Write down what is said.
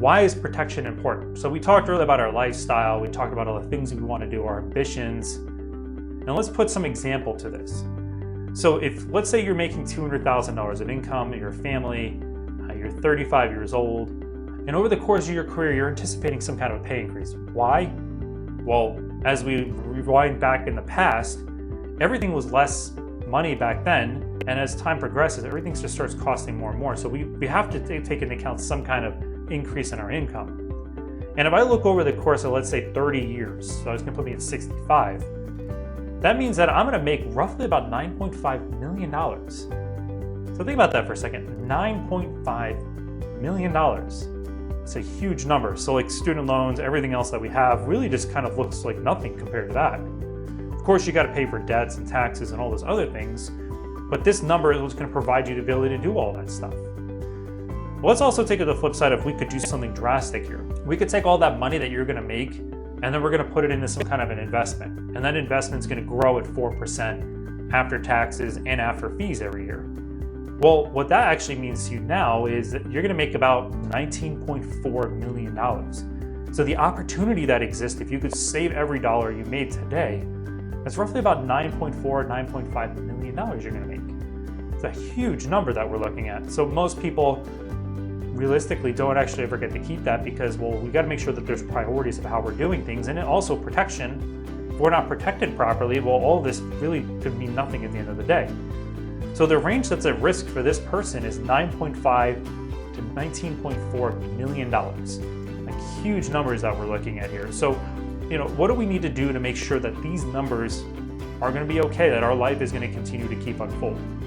Why is protection important? So we talked earlier about our lifestyle, we talked about all the things we want to do, our ambitions. Now let's put some example to this. So if, let's say you're making $200,000 of income in your family, you're 35 years old, and over the course of your career, you're anticipating some kind of a pay increase. Why? Well, as we rewind back in the past, everything was less money back then, and as time progresses, everything just starts costing more and more. So we have to take into account some kind of increase in our income. And if I look over the course of, let's say, 30 years, so it's gonna put me at 65, that means that I'm gonna make roughly about $9.5 million. So think about that for a second, $9.5 million. It's a huge number. So like student loans, everything else that we have really just kind of looks like nothing compared to that. Of course, you gotta pay for debts and taxes and all those other things, but this number is what's gonna provide you the ability to do all that stuff. Well, let's also take it to the flip side if we could do something drastic here. We could take all that money that you're gonna make and then we're gonna put it into some kind of an investment. And that investment's gonna grow at 4% after taxes and after fees every year. Well, what that actually means to you now is that you're gonna make about $19.4 million. So the opportunity that exists, if you could save every dollar you made today, that's roughly about $9.5 million you're gonna make. It's a huge number that we're looking at. So most people realistically don't actually ever get to keep that because, well, we gotta make sure that there's priorities of how we're doing things, and also protection. If we're not protected properly, well, all this really could mean nothing at the end of the day. So the range that's at risk for this person is $9.5 to $19.4 million. Like huge numbers that we're looking at here. So, what do we need to do to make sure that these numbers are gonna be okay, that our life is gonna continue to keep unfolding?